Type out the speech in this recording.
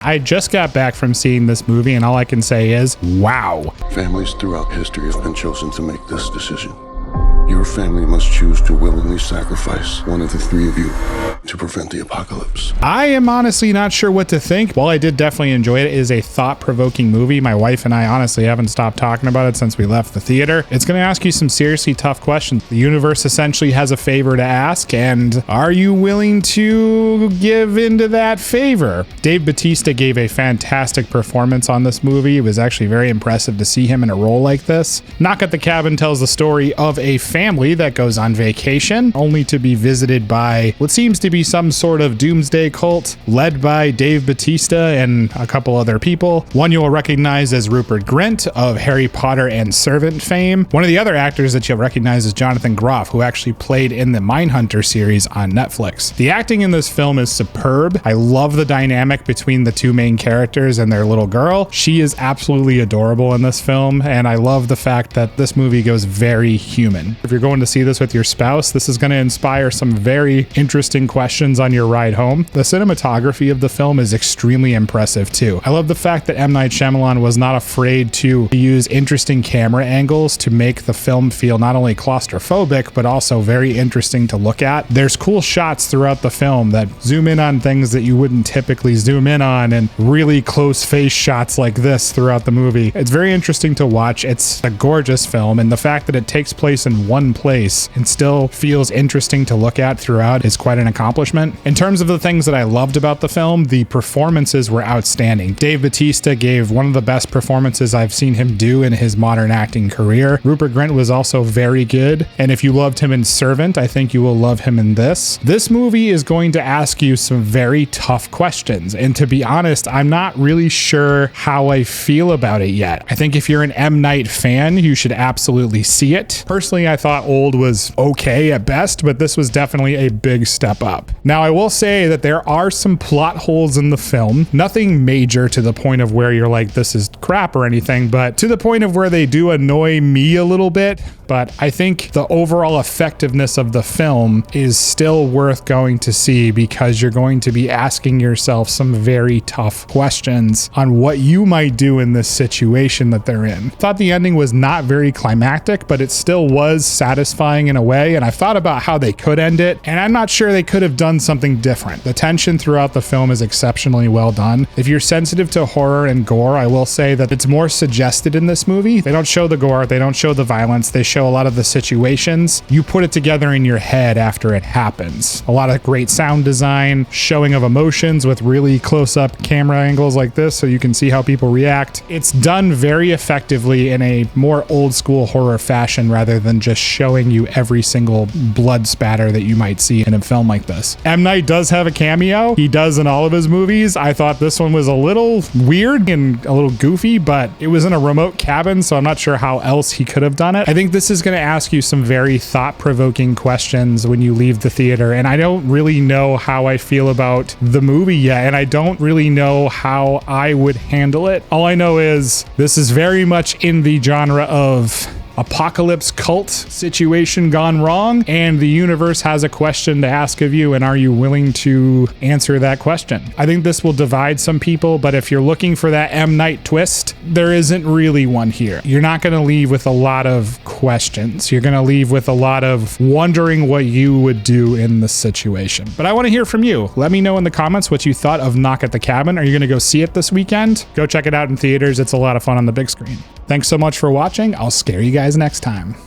I just got back from seeing this movie, and all I can say is, wow. Families throughout history have been chosen to make this decision. Your family must choose to willingly sacrifice one of the three of you to prevent the apocalypse. I am honestly not sure what to think. While I did definitely enjoy it, it is a thought-provoking movie. My wife and I honestly haven't stopped talking about it since we left the theater. It's going to ask you some seriously tough questions. The universe essentially has a favor to ask, and are you willing to give into that favor? Dave Bautista gave a fantastic performance on this movie. It was actually very impressive to see him in a role like this. Knock at the Cabin tells the story of a family that goes on vacation only to be visited by what seems to be some sort of doomsday cult led by Dave Bautista and a couple other people. One you'll recognize as Rupert Grint of Harry Potter and Servant fame. One of the other actors that you'll recognize is Jonathan Groff, who actually played in the Mindhunter series on Netflix. The acting in this film is superb. I love the dynamic between the two main characters and their little girl. She is absolutely adorable in this film, and I love the fact that this movie goes very human. If you're going to see this with your spouse, this is going to inspire some very interesting questions on your ride home. The cinematography of the film is extremely impressive too. I love the fact that M. Night Shyamalan was not afraid to use interesting camera angles to make the film feel not only claustrophobic, but also very interesting to look at. There's cool shots throughout the film that zoom in on things that you wouldn't typically zoom in on, and really close face shots like this throughout the movie. It's very interesting to watch. It's a gorgeous film, and the fact that it takes place in one place and still feels interesting to look at throughout is quite an accomplishment. In terms of the things that I loved about the film, the performances were outstanding. Dave Bautista gave one of the best performances I've seen him do in his modern acting career. Rupert Grint was also very good, and if you loved him in Servant, I think you will love him in this. This movie is going to ask you some very tough questions, and to be honest, I'm not really sure how I feel about it yet. I think if you're an M. Night fan, you should absolutely see it. Personally, I thought Old was okay at best, but this was definitely a big step up. Now, I will say that there are some plot holes in the film. Nothing major to the point of where you're like, this is crap or anything, but to the point of where they do annoy me a little bit. But I think the overall effectiveness of the film is still worth going to see, because you're going to be asking yourself some very tough questions on what you might do in this situation that they're in. Thought the ending was not very climactic, but it still was satisfying in a way, and I've thought about how they could end it, and I'm not sure they could have done something different. The tension throughout the film is exceptionally well done. If you're sensitive to horror and gore, I will say that it's more suggested in this movie. They don't show the gore, they don't show the violence, they show a lot of the situations. You put it together in your head after it happens. A lot of great sound design, showing of emotions with really close-up camera angles like this so you can see how people react. It's done very effectively in a more old-school horror fashion rather than just showing you every single blood spatter that you might see in a film like this. M. Night does have a cameo. He does in all of his movies. I thought this one was a little weird and a little goofy, but it was in a remote cabin, so I'm not sure how else he could have done it. I think this is going to ask you some very thought-provoking questions when you leave the theater, and I don't really know how I feel about the movie yet, and I don't really know how I would handle it. All I know is this is very much in the genre of apocalypse cult situation gone wrong, and the universe has a question to ask of you, and are you willing to answer that question? I think this will divide some people, but if you're looking for that M. Night twist, there isn't really one here. You're not going to leave with a lot of questions. You're going to leave with a lot of wondering what you would do in the situation. But I want to hear from you. Let me know in the comments what you thought of Knock at the Cabin. Are you going to go see it this weekend? Go check it out in theaters. It's a lot of fun on the big screen. Thanks so much for watching. I'll scare you guys next time.